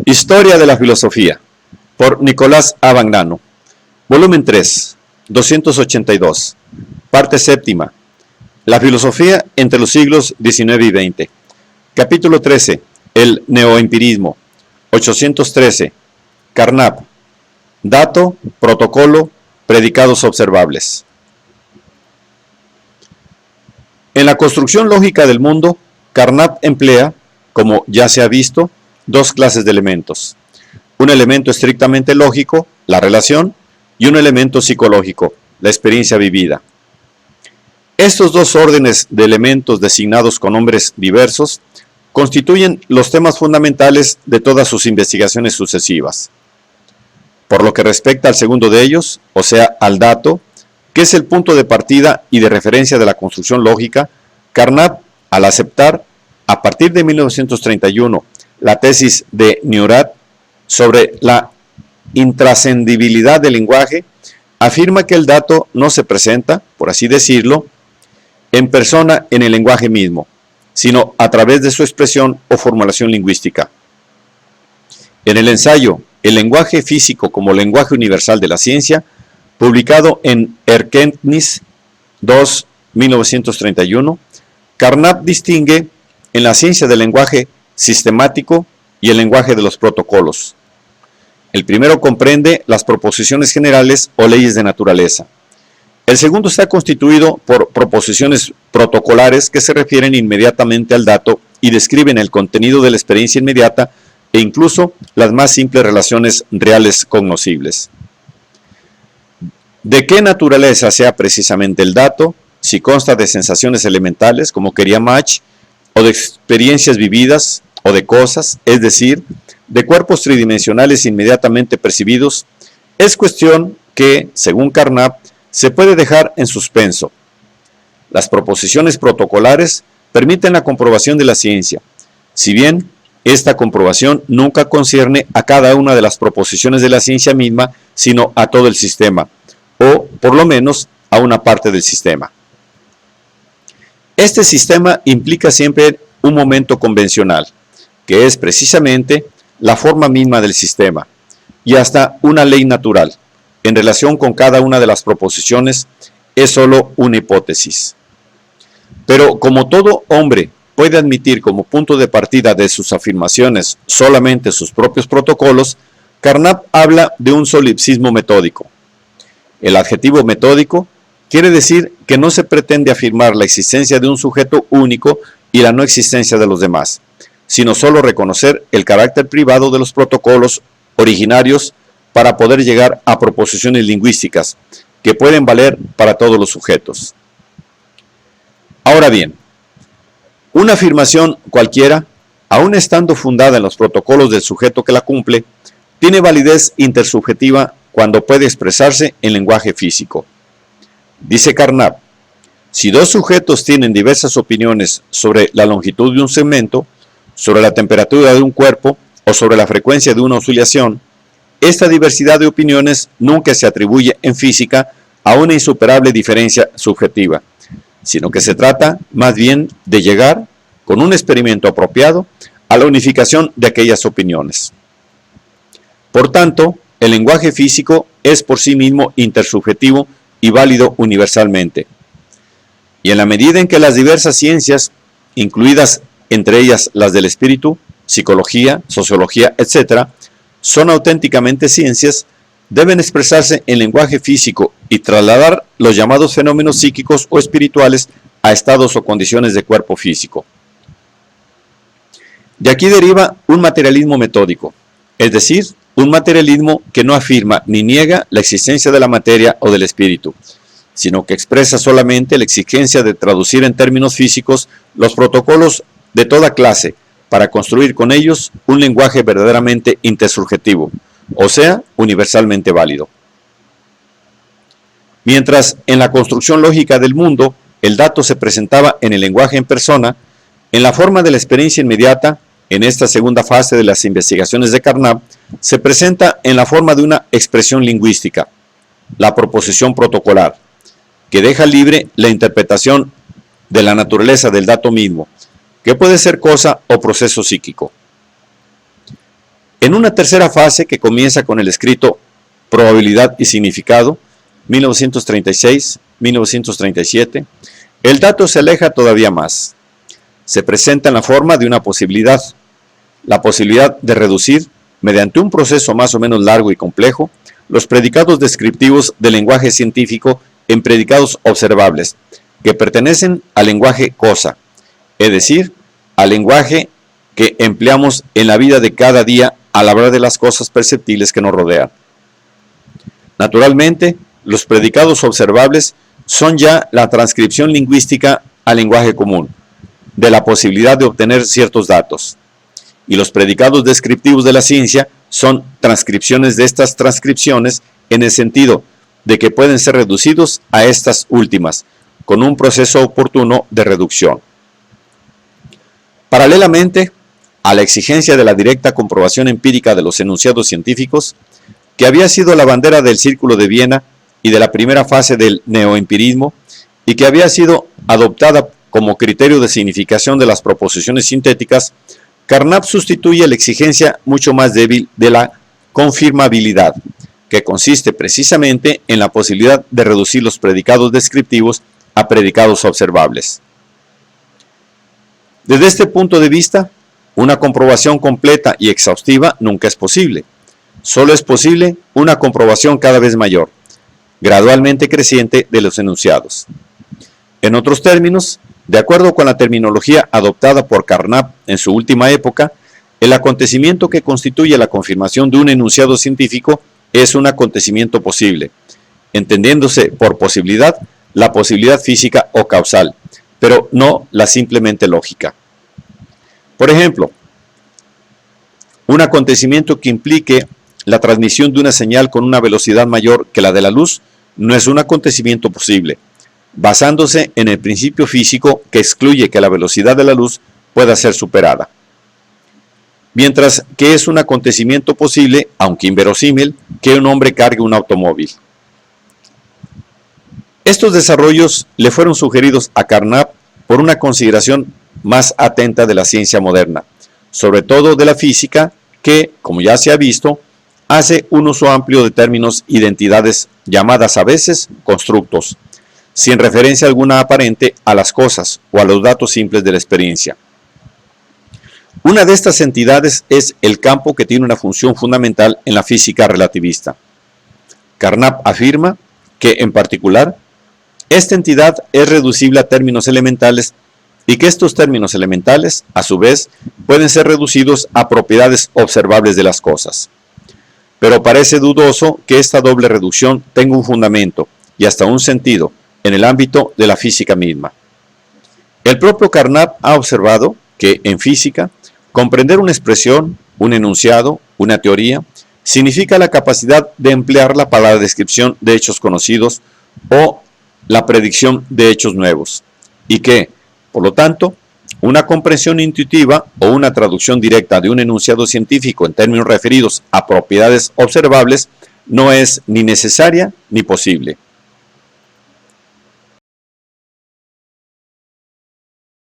Historia de la filosofía, por Nicolás A. Bagnano, volumen 3, 282, parte séptima, la filosofía entre los siglos XIX y XX, capítulo 13, el neoempirismo, 813, Carnap, dato, protocolo, predicados observables. En la construcción lógica del mundo, Carnap emplea, como ya se ha visto, dos clases de elementos. Un elemento estrictamente lógico, la relación, y un elemento psicológico, la experiencia vivida. Estos dos órdenes de elementos designados con nombres diversos constituyen los temas fundamentales de todas sus investigaciones sucesivas. Por lo que respecta al segundo de ellos, o sea, al dato, que es el punto de partida y de referencia de la construcción lógica, Carnap, al aceptar, a partir de 1931, la tesis de Neurath sobre la intrascendibilidad del lenguaje, afirma que el dato no se presenta, por así decirlo, en persona en el lenguaje mismo, sino a través de su expresión o formulación lingüística. En el ensayo El lenguaje físico como lenguaje universal de la ciencia, publicado en Erkenntnis 2, 1931, Carnap distingue en la ciencia del lenguaje sistemático y el lenguaje de los protocolos. El primero comprende las proposiciones generales o leyes de naturaleza. El segundo está constituido por proposiciones protocolares que se refieren inmediatamente al dato y describen el contenido de la experiencia inmediata e incluso las más simples relaciones reales cognoscibles. ¿De qué naturaleza sea precisamente el dato? Si consta de sensaciones elementales, como quería Mach, o de experiencias vividas, o de cosas, es decir, de cuerpos tridimensionales inmediatamente percibidos, es cuestión que, según Carnap, se puede dejar en suspenso. Las proposiciones protocolares permiten la comprobación de la ciencia, si bien esta comprobación nunca concierne a cada una de las proposiciones de la ciencia misma, sino a todo el sistema, o por lo menos a una parte del sistema. Este sistema implica siempre un momento convencional, que es precisamente la forma misma del sistema, y hasta una ley natural, en relación con cada una de las proposiciones, es solo una hipótesis. Pero como todo hombre puede admitir como punto de partida de sus afirmaciones solamente sus propios protocolos, Carnap habla de un solipsismo metódico. El adjetivo metódico quiere decir que no se pretende afirmar la existencia de un sujeto único y la no existencia de los demás, sino solo reconocer el carácter privado de los protocolos originarios para poder llegar a proposiciones lingüísticas que pueden valer para todos los sujetos. Ahora bien, una afirmación cualquiera, aun estando fundada en los protocolos del sujeto que la cumple, tiene validez intersubjetiva cuando puede expresarse en lenguaje físico. Dice Carnap, si dos sujetos tienen diversas opiniones sobre la longitud de un segmento, sobre la temperatura de un cuerpo o sobre la frecuencia de una oscilación, esta diversidad de opiniones nunca se atribuye en física a una insuperable diferencia subjetiva, sino que se trata más bien de llegar, con un experimento apropiado, a la unificación de aquellas opiniones. Por tanto, el lenguaje físico es por sí mismo intersubjetivo y válido universalmente. Y en la medida en que las diversas ciencias, incluidas entre ellas las del espíritu, psicología, sociología, etc., son auténticamente ciencias, deben expresarse en lenguaje físico y trasladar los llamados fenómenos psíquicos o espirituales a estados o condiciones de cuerpo físico. De aquí deriva un materialismo metódico, es decir, un materialismo que no afirma ni niega la existencia de la materia o del espíritu, sino que expresa solamente la exigencia de traducir en términos físicos los protocolos de toda clase para construir con ellos un lenguaje verdaderamente intersubjetivo, o sea, universalmente válido. Mientras en la construcción lógica del mundo el dato se presentaba en el lenguaje en persona, en la forma de la experiencia inmediata, en esta segunda fase de las investigaciones de Carnap, se presenta en la forma de una expresión lingüística, la proposición protocolar, que deja libre la interpretación de la naturaleza del dato mismo, que puede ser cosa o proceso psíquico. En una tercera fase que comienza con el escrito Probabilidad y significado, 1936-1937, el dato se aleja todavía más. Se presenta en la forma de una posibilidad, la posibilidad de reducir, mediante un proceso más o menos largo y complejo, los predicados descriptivos del lenguaje científico en predicados observables, que pertenecen al lenguaje cosa, es decir, al lenguaje que empleamos en la vida de cada día al hablar de las cosas perceptibles que nos rodean. Naturalmente, los predicados observables son ya la transcripción lingüística al lenguaje común, de la posibilidad de obtener ciertos datos. Y los predicados descriptivos de la ciencia son transcripciones de estas transcripciones en el sentido de que pueden ser reducidos a estas últimas, con un proceso oportuno de reducción. Paralelamente a la exigencia de la directa comprobación empírica de los enunciados científicos, que había sido la bandera del Círculo de Viena y de la primera fase del neoempirismo, y que había sido adoptada como criterio de significación de las proposiciones sintéticas, Carnap sustituye la exigencia mucho más débil de la confirmabilidad, que consiste precisamente en la posibilidad de reducir los predicados descriptivos a predicados observables. Desde este punto de vista, una comprobación completa y exhaustiva nunca es posible. Solo es posible una comprobación cada vez mayor, gradualmente creciente de los enunciados. En otros términos, de acuerdo con la terminología adoptada por Carnap en su última época, el acontecimiento que constituye la confirmación de un enunciado científico es un acontecimiento posible, entendiéndose por posibilidad la posibilidad física o causal, pero no la simplemente lógica. Por ejemplo, un acontecimiento que implique la transmisión de una señal con una velocidad mayor que la de la luz no es un acontecimiento posible, basándose en el principio físico que excluye que la velocidad de la luz pueda ser superada. Mientras que es un acontecimiento posible, aunque inverosímil, que un hombre cargue un automóvil. Estos desarrollos le fueron sugeridos a Carnap por una consideración más atenta de la ciencia moderna, sobre todo de la física, que, como ya se ha visto, hace un uso amplio de términos y de entidades llamadas a veces constructos, sin referencia alguna aparente a las cosas o a los datos simples de la experiencia. Una de estas entidades es el campo, que tiene una función fundamental en la física relativista. Carnap afirma que, en particular, esta entidad es reducible a términos elementales y que estos términos elementales, a su vez, pueden ser reducidos a propiedades observables de las cosas. Pero parece dudoso que esta doble reducción tenga un fundamento y hasta un sentido en el ámbito de la física misma. El propio Carnap ha observado que, en física, comprender una expresión, un enunciado, una teoría, significa la capacidad de emplearla para la descripción de hechos conocidos o la predicción de hechos nuevos, y que, por lo tanto, una comprensión intuitiva o una traducción directa de un enunciado científico en términos referidos a propiedades observables no es ni necesaria ni posible.